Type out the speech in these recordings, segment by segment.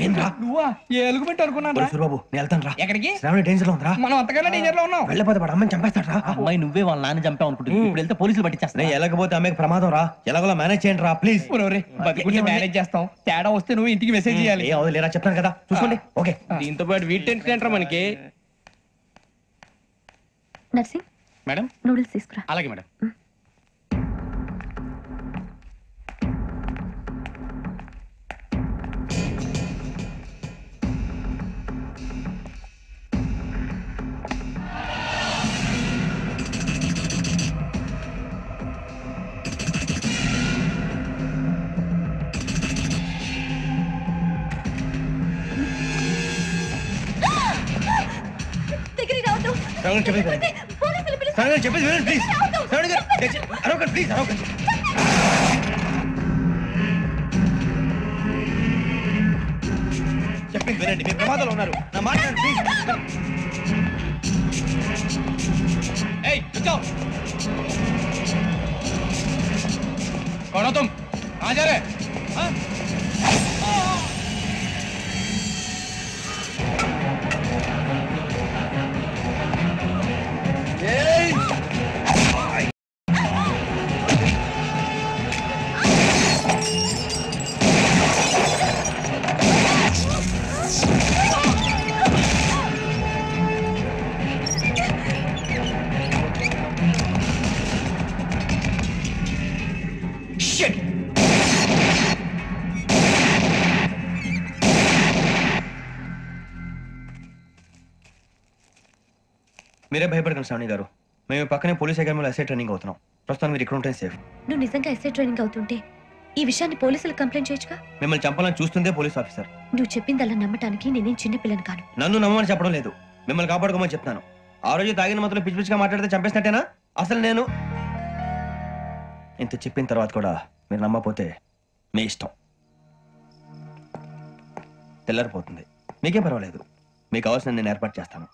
నువ్వా? ఏ ఎలుగు పెట్టి అనుకున్నాను బాబు నేను వెళ్తాను రా. ఎక్కడికి? శ్రావణి డేంజర్ లో ఉందిరా. మనం అంతకన్నా డేంజర్ లో ఉన్నాం. వెళ్ళపోతే వాడు అమ్మని చంపేస్తాడు రా. అమ్మాయి నువ్వే వాళ్ళ నాన్న చంపావు అనుకుంటుంది. ఇప్పుడు వెళ్తే పోలీసులు పట్టించేస్తా. ఎలాగపోతే అమ్మాయికి ప్రమాదం రా. ఎలాగోలా మేనేజ్ చేయండి రా ప్లీజ్. బతికుంటే మేనేజ్ చేస్తాం. తేడా వస్తే నువ్వు ఇంటికి మెసేజ్ చేయాలి. ఏ అవదు లేరా చెప్తాను కదా చూసుకోండి. ఓకే దీంతో పాటు వీటి టెన్షన్ ఏంట్రా మనకి. నర్సింగ్ మేడం నూడిల్స్ తీసుకురా. అలాగే మేడం. చెప్పేది వినండి ప్లీజ్. శ్రావణి గారు అరవకండి ప్లీజ్ అరవకండి. చెప్పేది వినండి. మీరు ప్రమాదంలో ఉన్నారు. నా మాట్లాడండి ప్లీజ్. ఏయ్ रुक कौन हो तुम? कहाँ जा रहे? हाँ? మీరే భయపడకండి శ్రావణి గారు. మేము పక్కనే పోలీస్ అకాడమీలో ఎస్ఐ ట్రైనింగ్ అవుతున్నాం. ప్రస్తుతం మీరు ఇక్కడ ఉంటే సేఫ్. నువ్వు నిజంగా ఎస్ఐ ట్రైనింగ్ అవుతుంటే ఈ విషయాన్ని పోలీసులకు కంప్లైంట్ చేయొచ్చుగా. మిమ్మల్ని చంపాలని చూస్తుందే పోలీస్ ఆఫీసర్. నువ్వు చెప్పిందల్లా నమ్మటానికి నేనేం చిన్నపిల్లని కాను. నన్ను నమ్మమని చెప్పడం లేదు, మిమ్మల్ని కాపాడుకోమని చెప్తాను. ఆ రోజు తాగిన మాత్రం పిచ్చి పిచ్చిగా మాట్లాడితే చంపేసినట్టేనా? అసలు నేను ఇంత చెప్పిన తర్వాత కూడా మీరు నమ్మకపోతే మీ ఇష్టం. తెల్లారిపోతుంది, మీకేం పర్వాలేదు. మీకు కావాల్సిన నేను ఏర్పాటు చేస్తాను.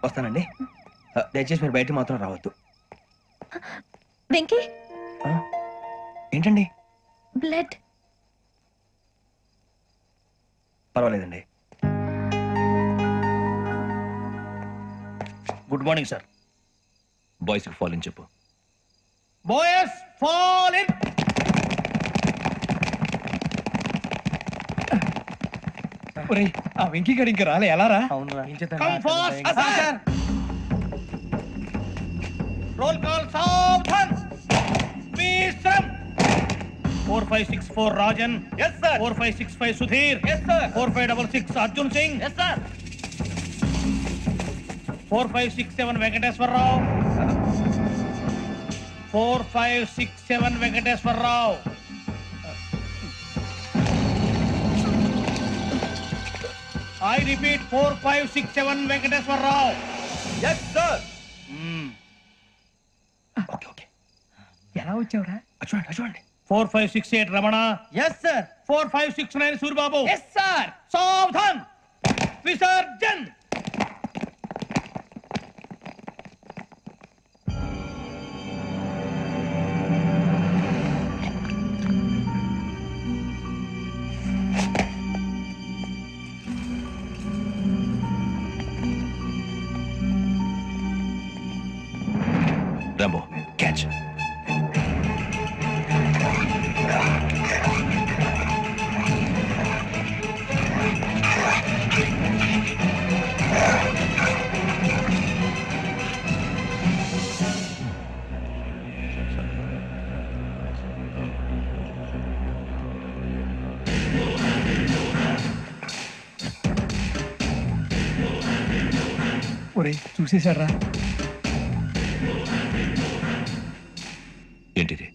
వస్తానండి. దయచేసి మీరు బయటికి మాత్రం రావద్దు. వెంకీ ఏంటండి? బ్లడ్. పర్వాలేదండి. Good morning sir. బాయ్స్ కి ఫాల్ ఇన్ చెప్పు. Boys fall in. ఒరేయ్ ఆ వెంకీ గడి ఇంకా రాలే. ఎలా రా? అవునురా. Come fast sir. Roll call సావధాన్. విశ్రమ్. 4564 Rajan. yes sir. 4565 Sudheer. yes sir. 4566 Arjun Singh. yes sir. 4567 Venkateswararao. 4567 Venkateswararao. I repeat 4567 Venkateswararao. yes sir. Okay okay. ఎలా వచ్చావురా? చూడండి చూడండి. 4568 Ramana. yes sir. 4569 Suryababu. yes sir. సావధాన్. Visarjan. Rambo, catch. ఒరే చూసేశారా? ఏంటిది?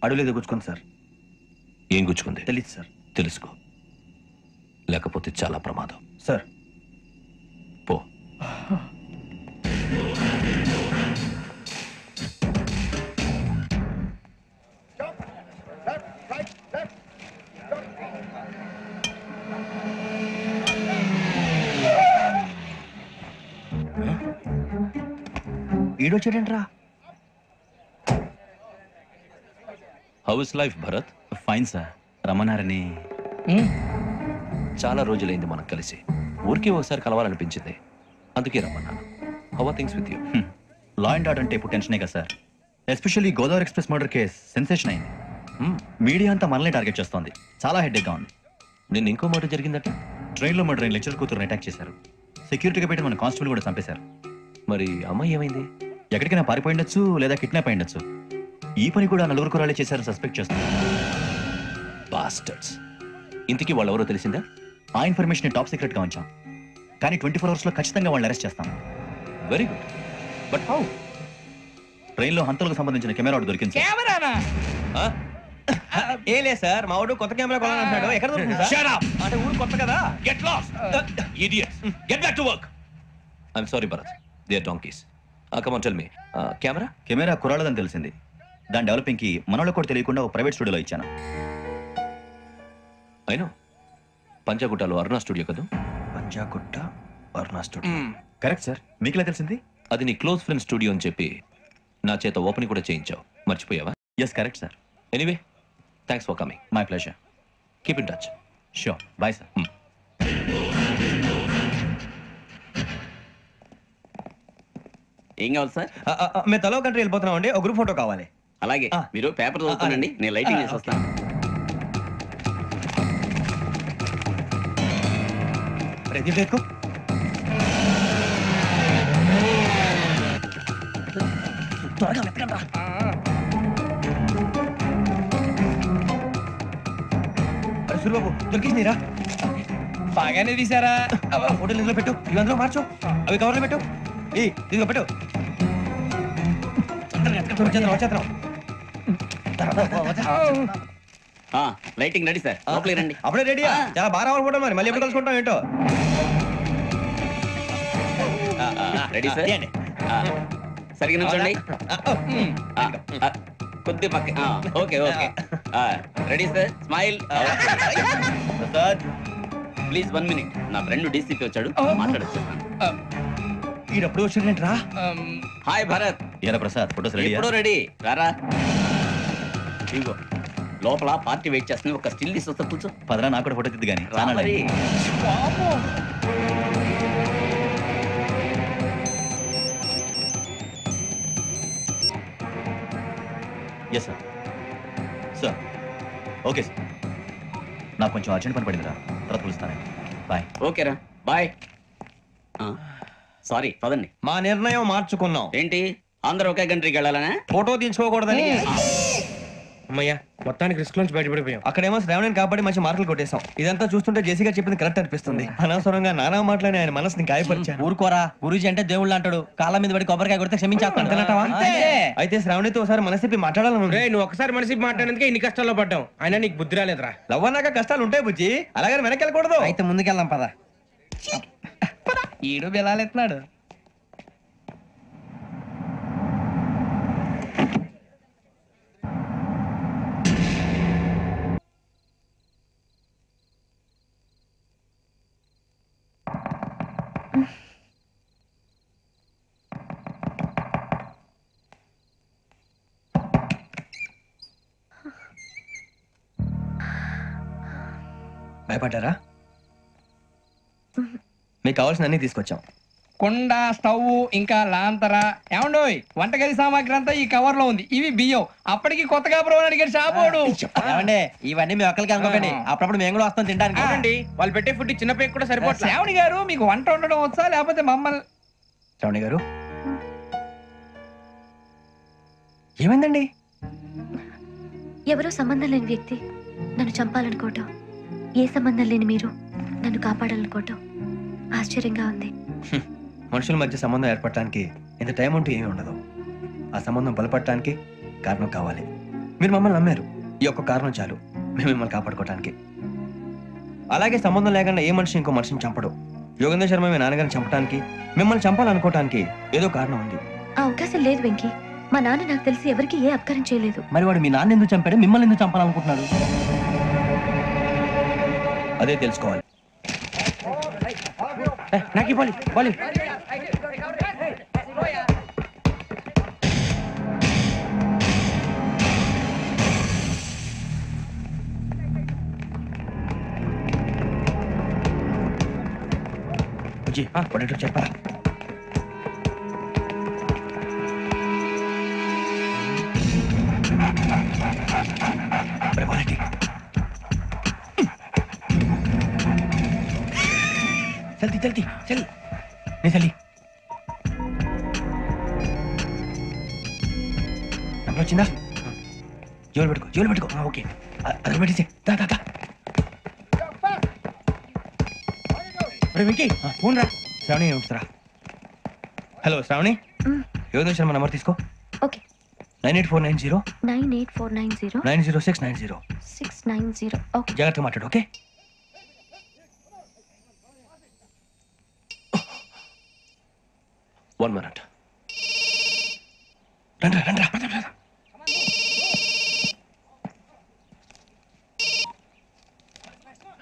అడుగులేదు గుచ్చుకుంది సార్. ఏం గుచ్చుకుంది? తెలీదు సార్. తెలుసుకో, లేకపోతే చాలా ప్రమాదం. సార్ పో. ఈడొచ్చాడంట్రా. How is life Bharat? Fine sir, రమ్మన్నారని. చాలా రోజులైంది మనం కలిసి, ఊరికే ఒకసారి కలవాలనిపించింది, అందుకే రమ్మన్నాను. How are things with you? Law and order అంటే ఇప్పుడు టెన్షనే కదా సార్. Especially Godavari express murder case sensation అయింది. మీడియా అంతా మనల్ని టార్గెట్ చేస్తోంది. చాలా హెడ్ఏక్గా ఉంది. నిన్న ఇంకో మాట జరిగిందట. ట్రైన్లో మర్డర్ అయిన లెక్చరర్ కూతురుని అటాక్ చేశారు. సెక్యూరిటీగా పెట్టి మన కానిస్టేబుల్ కూడా చంపేశారు. మరి అమ్మాయి ఏమైంది? ఎక్కడికైనా పారిపోయి ఉండొచ్చు, లేదా కిడ్నాప్ అయి ఉండొచ్చు. ఈ పని కూడా నలుగురు కురాలే చేశారని సస్పెక్ట్ చేస్తున్నారు. బాస్టర్స్. ఇంతకీ వాళ్ళు ఎవరో తెలిసిందా? ఆ ఇన్ఫర్మేషన్ టాప్ సీక్రెట్గా ఉంచాం, కానీ 24 అవర్స్లో ఖచ్చితంగా వాళ్ళని అరెస్ట్ చేస్తాం. Very good. But how? ట్రైన్లో హంతలకు సంబంధించిన కెమెరా ఒకటి దొరికింది సార్. ఏ లేదు సార్, మా వాడు కొత్త కెమెరా కొనాలంటున్నాడు. ఎక్కడ దొరుకుతుంది సార్? Shut up! అంటే ఊరు కొత్త కదా. Get lost! Idiots! Get back to work! I'm sorry, Bharat. They are donkeys. Come on, tell me. Camera? Camera కురాలదని తెలిసింది. దాని డెవలపింగ్కి మనోళ్ళకి కూడా తెలియకుండా ఒక ప్రైవేట్ స్టూడియోలో ఇచ్చాను. I know. పంజాగుట్టలో అరుణ స్టూడియో కదా? పంజాగుట్ట అరుణ స్టూడియో. Correct sir. మీకు ఎలా తెలిసింది? అది నీ క్లోజ్ ఫ్రెండ్ స్టూడియో అని చెప్పి నా చేత ఓపెనింగ్ కూడా చేయించావు. మర్చిపోయావా? Yes correct sir. Anyway, thanks for coming. My pleasure. Keep in touch. Sure. Bye sir. ఏం కావాలి సార్? మేము తలో కంట్రీ వెళ్ళిపోతున్నాం అండి. ఒక గ్రూప్ ఫోటో కావాలి. అలాగే, మీరు పేపర్ చదువుతానండి, నేను లైటింగ్ చేసి వస్తాను. ప్రతి ఎక్కువ సూరిబాబు దొరికిందిరా. బాగానే తీసారా? ఫోటోలు ఇందులో పెట్టు, ఇవి అందులో మార్చు, అవి కవర్లో పెట్టు, ఇదిగో పెట్టు. లైటింగ్ రెడీ సార్, లోపలికి రండి. అప్పుడే రెడీ? చాలా బాగా రావాలి ఫోటో. మరి మళ్ళీ ఎప్పుడు కలుసుకుంటాం ఏంటో. Ready sir. సరిగ్గా నుంచోండి. కొద్ది పక్క. Okay okay. Ready sir. Smile. Please 1 minute. నా ఫ్రెండ్ డీసీపీ వచ్చాడు, మాట్లాడచ్చు. ఈడప్పుడు వచ్చిండ్రా. హాయ్ భరత్. ఏరా ప్రసాద్, ఫోటోస్ రెడీ? ఎప్పుడో రెడీ. రారా. ఇదిగో లోపల పార్టీ వెయిట్ చేస్తుంది. ఒక స్టిల్ తీసి వస్తా, కూర్చో. పదరా, నాకు కూడా ఫోటో తిద్దు కానీ. రా మరి. Yes sir. Sir okay sir. నాకు కొంచెం అర్జెంట్ పని పడిందిరా, తర్వాత పిలుస్తాను. బాయ్. ఓకేరా, బాయ్. సారీ, పదండి. మా నిర్ణయం మార్చుకున్నాం. ఏంటి, అందరూ ఒకే కంట్రీకి వెళ్ళాలనే? ఫోటో తీసుకోకూడదని. అమ్మయ్యా, మొత్తానికి రిస్క్ నుంచి బయటపడిపోయాం. అక్కడేమో శ్రావణిని కాబట్టి మంచి మార్కులు కొట్టేశాం. ఇదంతా చూస్తుంటే జేసీగా చెప్పింది కరెక్ట్ అనిపిస్తుంది. అనవసరంగా నానా మాటలని ఆయన మనసుని గాయపరిచాను. ఊరుకోరా, గురూజీ అంటే దేవుళ్ళు అంటాడు. కాళ్ళ మీద పడి కొబ్బరికాయ కొడితే క్షమించేస్తాను. అయితే శ్రావణితో ఒకసారి మనసిప్పి మాట్లాడాలను. నువ్వు ఒకసారి మనిషి మాట్లాడేందుకే ఇన్ని కష్టాల్లో పడ్డాం. అయినా నీకు బుద్ధి రాలేదురా. లవ్ అన్నాక కష్టాలు ఉంటాయి బుజ్జి, అలాగని వెనక్కి వెళ్ళకూడదు. అయితే ముందుకెళ్దాం పద. ఈడు బెలాలెత్తున్నాడు. భయపడ్డారా? మీకు కావాల్సిన అన్ని తీసుకొచ్చాం. కుండ, స్టవ్, ఇంకా లాంతర. ఏమండోయ్, వంటగది సామాగ్రి అంతా ఈ కవర్ లో ఉంది. ఇవి బియ్యం. అప్పటికి కొత్తగా బ్రౌన్ అడిగాడు షాపోడు. ఏమండి, ఇవన్నీ మీ ఒక్కరికి అనుకోకండి, అప్పుడప్పుడు మేము కూడా వస్తాం తినడానికి. వాళ్ళు పెట్టే ఫుడ్ చిన్న పేక్ కూడా సరిపోతుంది. శ్రావణి గారు, మీకు వంట ఉండడం వచ్చా, లేకపోతే మమ్మల్ని? శ్రావణి గారు, ఏమైందండి? ఎవరో సంబంధం లేని వ్యక్తి నన్ను చంపాలనుకోవటం, ఏ సంబంధం లేని మీరు నన్ను కాపాడాలనుకోవటం ఆశ్చర్యంగా ఉంది. మనుషుల మధ్య సంబంధం ఏర్పడటానికి ఇంత టైం ఉంటే ఏమీ ఉండదు. ఆ సంబంధం బలపడటానికి కారణం కావాలి. మీరు మమ్మల్ని నమ్మారు, ఈ ఒక్క కారణం చాలు మేము మిమ్మల్ని కాపాడుకోవటానికి. అలాగే సంబంధం లేకుండా ఏ మనిషి ఇంకో మనిషిని చంపడు. యోగేంద్ర శర్మ మీ నాన్నగారిని చంపడానికి, మిమ్మల్ని చంపాలనుకోవటానికి ఏదో కారణం ఉంది. ఆ అవకాశం లేదు వెంకీ. మా నాన్న నాకు తెలిసి ఎవరికి ఏ అపకారం చేయలేదు. మరి వాడు మీ నాన్న ఎందుకు చంపాడు, మిమ్మల్ని ఎందుకు చంపాలనుకుంటున్నాడు? అదే తెలుసుకోవాలి. నాకు ఇవ్వాలి. బుజ్జి పడేటో చెప్పరా. జల్దీ జల్దీ చల్ నీ చల్లి నంబర్ వచ్చిందా? జోలు పెట్టుకో ఓకే అది పెట్టేసి దా దా దా. వెంకీ ఫోన్ రా. శ్రావణి ఉంచుతారా? హలో శ్రావణి, యోగేష్ శర్మ నంబర్ తీసుకో. ఓకే 98490 98490 90690. 690. ఓకే జాగ్రత్తగా మాట్లాడు. Okay 1 minute. రండ్రా.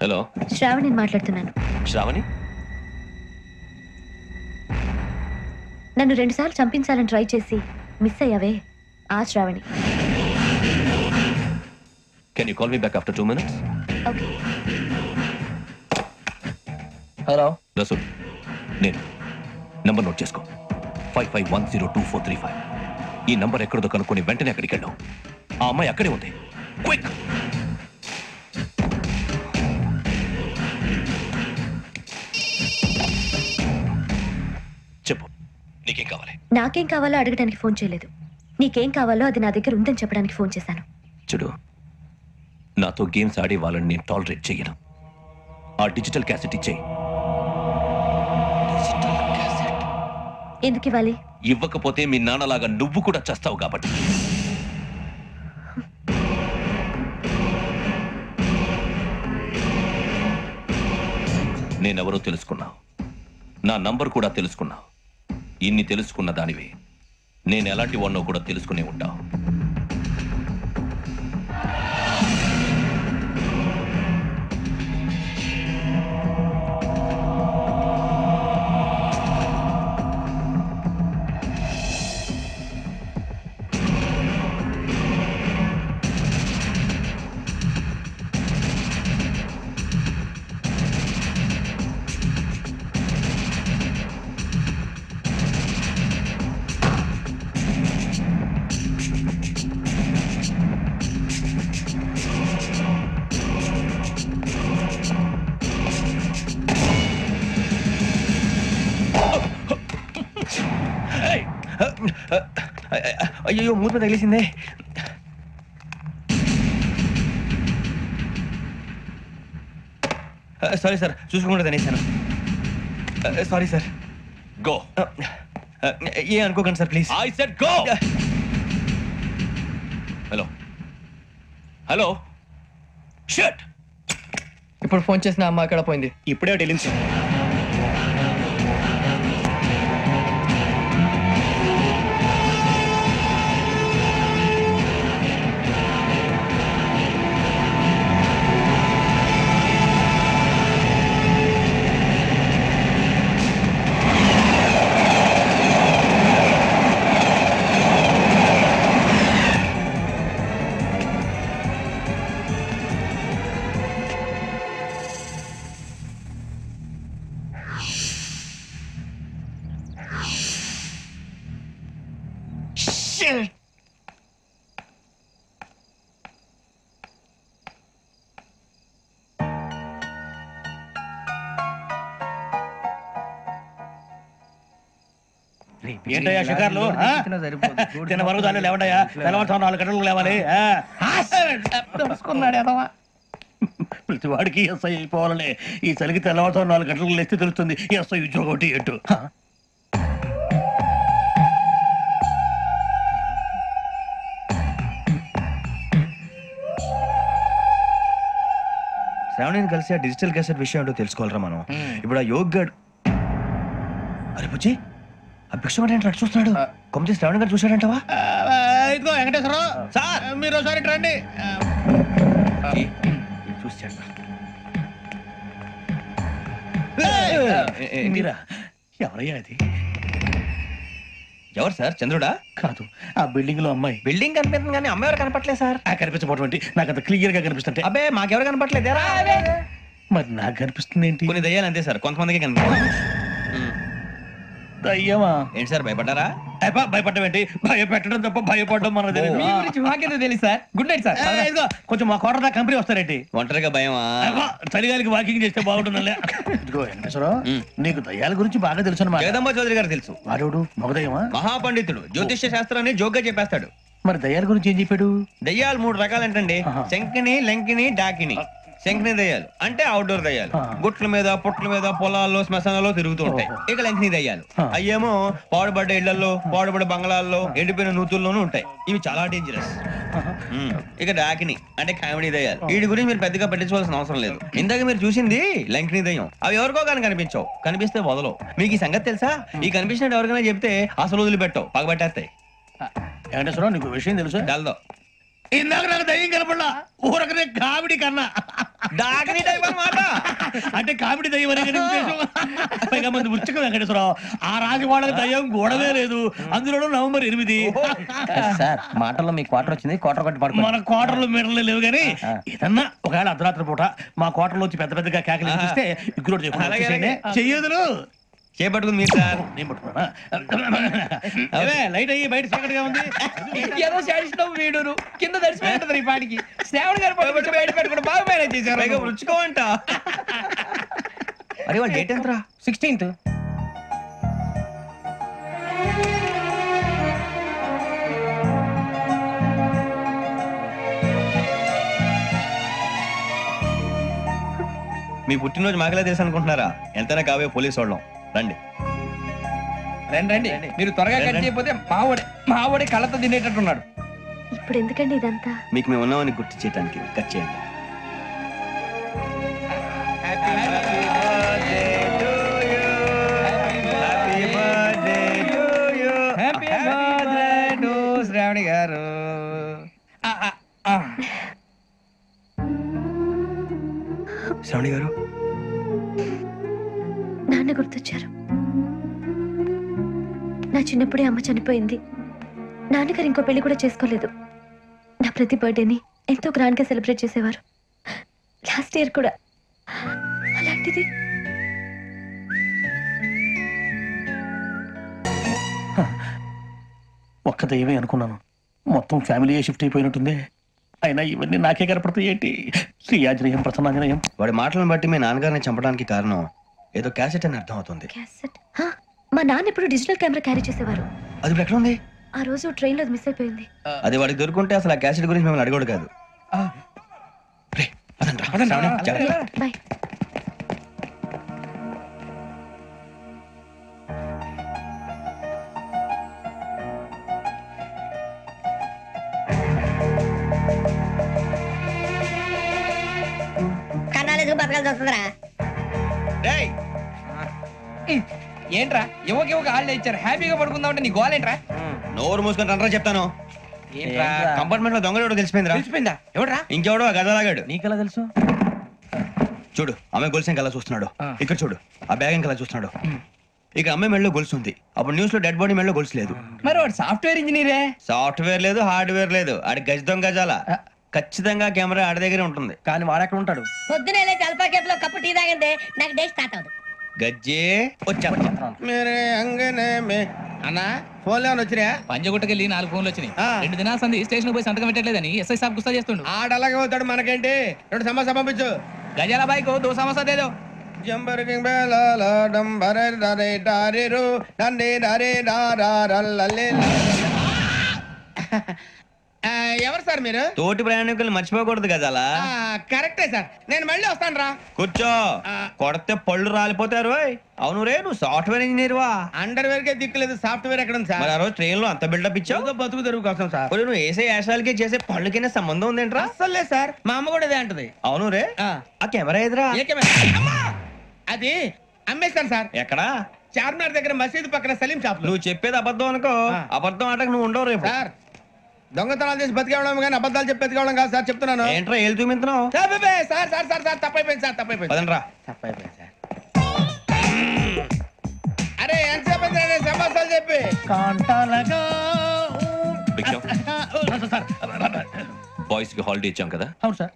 హలో శ్రావణి మాట్లాడుతున్నాను. శ్రావణి, నన్ను 2 సార్లు చంపించాలని ట్రై చేసి మిస్ అయ్యావే, ఆ Shravani. Can you call me back after 2 minutes? Okay. Hello Rasool, నేను నంబర్ నోట్ చేసుకో. 55102435. ఈ నంబర్ ఎక్కడదో కనుక్కొని వెంటనే అక్కడికి వెళ్ళాం. ఆ అమ్మాయి అక్కడే ఉంది. క్విక్. చెప్పు, నీకేం కావాలి? నాకేం కావాలో అడగడానికి ఫోన్ చేయలేదు. నీకేం కావాలో అది నా దగ్గర ఉందని చెప్పడానికి ఫోన్ చేశాను. చూడు, నాతో గేమ్స్ ఆడే వాళ్ళని నేను టాలరేట్ చెయ్యను. ఆ డిజిటల్ క్యాసెట్ ఇచ్చేయి. ఎందుకు ఇవ్వాలి? ఇవ్వకపోతే మీ నాన్నలాగా నువ్వు కూడా చేస్తావు కాబట్టి. నేనెవరో తెలుసుకున్నావు, నా నంబర్ కూడా తెలుసుకున్నావు. ఇన్ని తెలుసుకున్న దానివి నేను ఎలాంటి వాడినో కూడా తెలుసుకునే ఉంటావు. అయ్యో మూత తగిలేసిందే. సారీ సార్, చూసుకోకుండా తినేసాను. Sorry sir. గో. ఏ అనుకోకండి sir please. I said go. Hello hello. Shut. ఇప్పుడు ఫోన్ చేసిన అమ్మ అక్కడ పోయింది. ఇప్పుడే వెళ్ళింది సార్. ఏంటయ్యా షికార్లు? తిన్న వరకు దాన్ని లేవండయ్యా. తెల్లవారుతాం 4 గంటలకు లేవాలి. తెలుసుకున్నాడు ఎదవా. ప్రతి వాడికి ఎస్ఐ అయిపోవాలని ఈ చలికి తెల్లవారుతాం 4 గంటలకు లేస్తే తెలుస్తుంది ఎస్ఐ ఉద్యోగం ఒకటి ఎటు. శ్రావణిని కలిసి ఆ డిజిటల్ క్యాసెట్ విషయం ఏంటో తెలుసుకోవాలరా మనం. ఇప్పుడు ఆ యోగ్ గడ్, అరే బుజ్జి ఆ భిక్షం అంటే అటు చూస్తున్నాడు. కొమ్మతి శ్రావణి గారు చూశాడంటవా? ఇదిగో వెంకటేశ్వరరావు సార్, మీరు ఒకసారి రండి. చూశాడు. మీరా? ఎవరయ్యా అది? ఎవరు సార్? చంద్రుడా? కాదు, ఆ బిల్డింగ్ లో అమ్మాయి. బిల్డింగ్ కనిపిస్తుంది కానీ అమ్మాయి ఎవరు కనపట్లేదు సార్. కనిపించబోటువంటి నాకు అంత క్లియర్ గా కనిపిస్తుంటే. అబ్బే మాకెవరు కనపట్లేదు. మరి నాకు కనిపిస్తుంది ఏంటి? కొన్ని దయ్యాలు అంతే సార్, కొంతమందికి కనిపిస్తుంది. దయ్యమా? ఏంటి సార్ భయపడ్డారా? భయపడడం ఏంటి? భయపెట్టడం తప్ప భయపడడం మనకు తెలియదు. మీ గురించి మాకేదో తెలుసు సార్. Good night sir. ఇదిగో కొంచెం మా కోట దాకా కంపెనీ వస్తారేంటి? ఒంటరిగా భయమా? చలిగాలికి వాకింగ్ చేస్తే బాగుంటుందిలే. ఇదిగో వెంకటేశ్వరరావు, నీకు దయ్యాల గురించి బాగా తెలుసు అన్నమాట. జగదంబ చౌదరి గారు తెలుసు. వాడేవుడు మగదయ్యమా? మహాపండితుడు, జ్యోతిష్య శాస్త్రాన్ని జోగ్గా చెప్పేస్తాడు. మరి దయ్యాల గురించి ఏం చెప్పాడు? దయ్యాలు 3 రకాలంటండి. శంకిని, లంకిని, డాకిని. శంకిని దయ్యాలు అంటే అవుట్డోర్ దయ్యాలు, గుట్ల మీద పుట్ల మీద పొలాల్లో శ్మశానాల్లో తిరుగుతూ ఉంటాయి. ఇక లంకిని దయ్యాలు అయ్యేమో పాడుబడ్డ ఇళ్లలో, పాడుబడ్డ బంగ్లాల్లో, ఎండిపోయిన నూతుల్లోనూ ఉంటాయి. ఇవి చాలా డేంజరస్. ఇక డాకిని అంటే కామెడీ దయ్యాలు. వీటి గురించి మీరు పెద్దగా పట్టించుకోవాల్సిన అవసరం లేదు. ఇందాక మీరు చూసింది లంకిని దయ్యం. అవి ఎవరికో కానీ కనిపించవు, కనిపిస్తే వదలవు. మీకు ఈ సంగతి తెలుసా? ఈ కనిపించినట్టు ఎవరికైనా చెప్తే అసలు వదిలిపెట్టవు, పగబట్టేస్తాయి. వెంకటేశ్వరరావు, నీకు విషయం తెలుసు? డల్దో ఇందాక నాకు దయ్యం కనపడలా, ఊరకనే కామెడీ కన్నా. డాకిని టైప్ అన్నమాట. అంటే కామెడీ దయ్యం అనే కదా ఉద్దేశం. పైగా మంది ఉచ్చక వెంకటేశ్వరరావు, ఆ రాజు వాళ్ళకి దయ్యం గొడవే లేదు. అందులోనూ నవంబర్ 8. సార్ మాటల్లో మీ క్వార్టర్ వచ్చింది, క్వార్టర్ కొట్టి పడుకో. మన క్వార్టర్లు మీటర్లు లేవు కానీ ఏదన్నా ఒకవేళ అర్ధరాత్రి పూట మా క్వార్టర్లో వచ్చి పెద్ద పెద్దగా కేకలు చూస్తే ఇగ్గురు చెయ్యదులు చేపట్టుకుంది మీరు సార్. నేను పట్టుకున్నా. లైట్ అయ్యి బయట చీకటిగా ఉంది. ఏదో శాడిస్తాం వీడును కింద దర్శనం ఈ పాటికి. శ్రావణ్ గారు పట్టుబట్టి బయట పెట్టుకుంటే బాగా మేనేజ్ చేశారు. రుచుకోవంట. అరే వాళ్ళు డేట్ ఎంతరా? 16th. మీ పుట్టినరోజు మాకలే తెలుసు అనుకుంటున్నారా? ఎంతైనా కావే పోలీసు వాళ్ళం. రండి రండి రండి. మీరు త్వరగా కట్ చేయకపోతే మావడే కళ్ళతో తినేటట్టున్నాడు. ఇప్పుడు ఎందుకండి ఇదంతా? మీకు మేము ఉన్నామని గుర్తు చేయడానికి కట్ చేయండి. హ్యాపీ బర్త్డే టు శ్రావణి గారు. శ్రావణి గారు, నాన్న గుర్తొచ్చారు. నా చిన్నప్పుడే అమ్మ చనిపోయింది. నాన్నగారు ఇంకో పెళ్లి కూడా చేసుకోలేదు. నా ప్రతి బర్త్డేని ఎంతో గ్రాండ్ గా సెలబ్రేట్ చేసేవారు. లాస్ట్ ఇయర్ కూడా. అలాంటిది ఒక్క దయ్యమే అనుకున్నాను, మొత్తం ఫ్యామిలీ షిఫ్ట్ అయిపోయినట్టుంది. అయినా ఇవన్నీ నాకే కనపడతాయి ఏంటి? శ్రీ ఆంజనేయం ప్రసన్నాంజనేయం. వాడి మాటలను బట్టి మీ నాన్నగారిని చంపడానికి కారణం ఏదో క్యాసెట్ అని అర్థం అవుతుంది. క్యాసెట్? మా నాన్న ఎప్పుడు డిజిటల్ కెమెరా క్యారీ చేసేవారు. అది ఇప్పుడు ఎక్కడ ఉంది? ఆ రోజు ట్రైన్ లో మిస్ అయిపోయింది. అది వాడికి దొరుకుంటే అసలు ఆ క్యాసెట్ గురించి మిమ్మల్ని అడగడు కాదు. రే, పదండ్రా. శ్రావణి, జాగ్రత్త. బాయ్. కన్నాలేసుకు బతకాల్సి వస్తుందిరా. రేయ్, ఏంట్రా యువకి హాలిడే ఇచ్చారు, హ్యాపీగా పడుకుందామంటే నీ గోలేంట్రా? నోరు మూసుకొని రండ్రా చెప్తాను. ఏంట్రా కంపార్ట్మెంట్ లో దొంగడు తెలిసిపోయిందిరా. తెలిసిపోయిందా? ఎవడ్రా? ఇంకెవడో ఆ గదలాగాడు. నీకెలా తెలుసు? చూడు, ఆమె గొలుసు ఇంకలా చూస్తున్నాడు. ఇక్కడ చూడు, ఆ బ్యాగ్ ఇంకలా చూస్తున్నాడు. ఇక అమ్మాయి మెడలో గొలుసు ఉంది. అప్పుడు న్యూస్ లో డెడ్ బాడీ మెడలో గొలుసు లేదు. మరి వాడు సాఫ్ట్వేర్ ఇంజనీరే. సాఫ్ట్వేర్ లేదు, హార్డ్వేర్ లేదు. ఆడి గజ దొంగ గజాల. ఖచ్చితంగా కెమెరా ఆడి దగ్గరే ఉంటుంది. కానీ వాడెక్కడ ఉంటాడు? పొద్దునే లేచి అల్పా కేఫ్ లో కప్పు టీ తాగిందే నాకు డే స్టార్ట్ అవుతుంది. గజ్జే వచ్చా. అన్నా ఫోన్లో వచ్చినా? పంజగుట్టకెళ్ళి 4 ఫోన్లు వచ్చినాయి. 2 దినాల సంది స్టేషన్ పోయి సంతకం పెట్టలేదని ఎస్ఐ సాబ్ గుస్తా చేస్తుండు. ఆడలాగే పోతాడు, మనకేంటి? 2 సమస్య పంపించు. గజాల బైక్ 2 సమస్య దేదో. జంబరకింగ్ బేలాల డంబరే డరే డారేరు డండే డరే డారారల్లలే. ఎవరు సార్ మీరు? తోటి ప్రయాణికులు మర్చిపోకూడదు గజాల. కరెక్టే సార్, నేను మళ్ళీ వస్తాను రా. కూర్చో, కొడితే పళ్ళు రాలిపోతారు. అవును రే, నువ్వు సాఫ్ట్వేర్ ఇంజనీర్ వా? అండర్వేర్ కే దిక్కులేదు, సాఫ్ట్వేర్ ఎక్కడ ఉంది సార్? మరి ఆ రోజు ట్రైన్ లో అంత బిల్డప్ ఇచ్చావు. బతుకు తెరువు కోసం సార్. మరి నువ్వు వేసే యాశాలకి చేసే పళ్ళకైనా సంబంధం ఉందేంట్రా? అస్సలు లేదు సార్, మా అమ్మ కూడా అదే అంటది. అవును రే, ఆ కెమెరా ఎదురా? అది అమ్మేశాను సార్. ఎక్కడా? చార్మినార్ దగ్గర మసీదు పక్కన సలీం షాప్. నువ్వు చెప్పేది అబద్ధం అనుకో. అబద్ధం ఆటకు నువ్వు ఉండవు రేపు. సార్ దొంగతనాలు చేసి బతికేవడం కానీ అబద్ధాలు చెప్పి బతికేవడం కాదు సార్, చెప్తున్నాను. ఏంట్రా ఏళ్ళు చూపించినావు? సార్ సార్ సార్ సార్ తప్పైపోయింది సార్, తప్పైపోయింది. పదండ్రా. తప్పైపోయింది సార్. అరే ఎంతసేపు సమాసాలు చెప్పి కాంటాలగా బాయ్స్ కి హాలిడే ఇచ్చాం కదా? అవును సార్.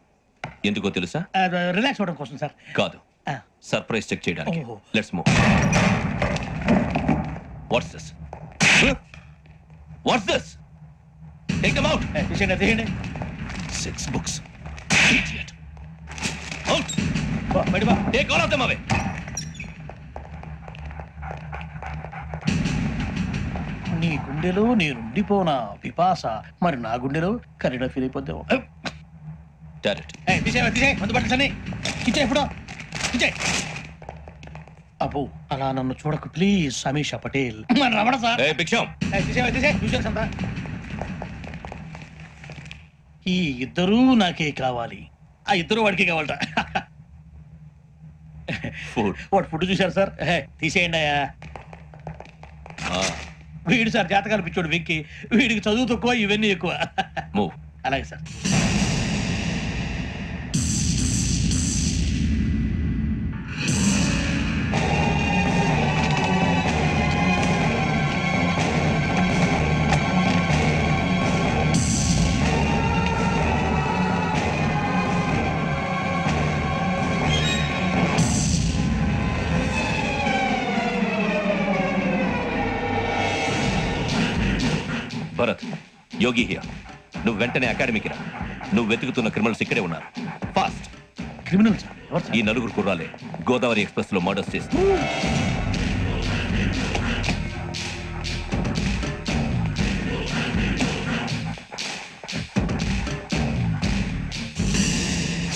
ఎందుకో తెలుసా? రిలాక్స్ అవ్వడం కోసం సార్. కాదు, సర్ప్రైజ్ చెక్ చేయడానికి. Let's move. What's this what's this take them out తీయండి 6 books idiot out బయట బా take all of them away నీ గుండెలో నేనుండిపోనా పిపాస మరి నా గుండెలో కరీడా ఫీల్ అయిపోద్దాం డైరెక్ట్ తీసే మందు పట్టని ఇచ్చే ఇప్పుడు ఇచ్చే అబ్బో అలా నన్ను చూడకు ప్లీజ్ సమీషా పటేల్ మన రమణ సార్ ఏ భిక్షం చూసాను ఈ ఇద్దరూ నాకే కావాలి ఆ ఇద్దరు వాడికి కావాలట ఫుడ్ వాడు ఫుడ్ చూశారు సార్ తీసేయండి అయ్యా వీడు సార్ జాతకాలు పిచ్చోడు వెక్కి వీడికి చదువు తక్కువ ఇవన్నీ ఎక్కువ మూవ్ అలాగే సార్ భరత్ యోగి హియర్ నువ్వు వెంటనే అకాడమీకి రా నువ్వు వెతుకుతున్న క్రిమినల్స్ ఇక్కడే ఉన్నారు ఫాస్ట్ క్రిమినల్స్ ఈ నలుగురు కుర్రాలే గోదావరి ఎక్స్ప్రెస్ లో మర్డర్స్ చేస్తారు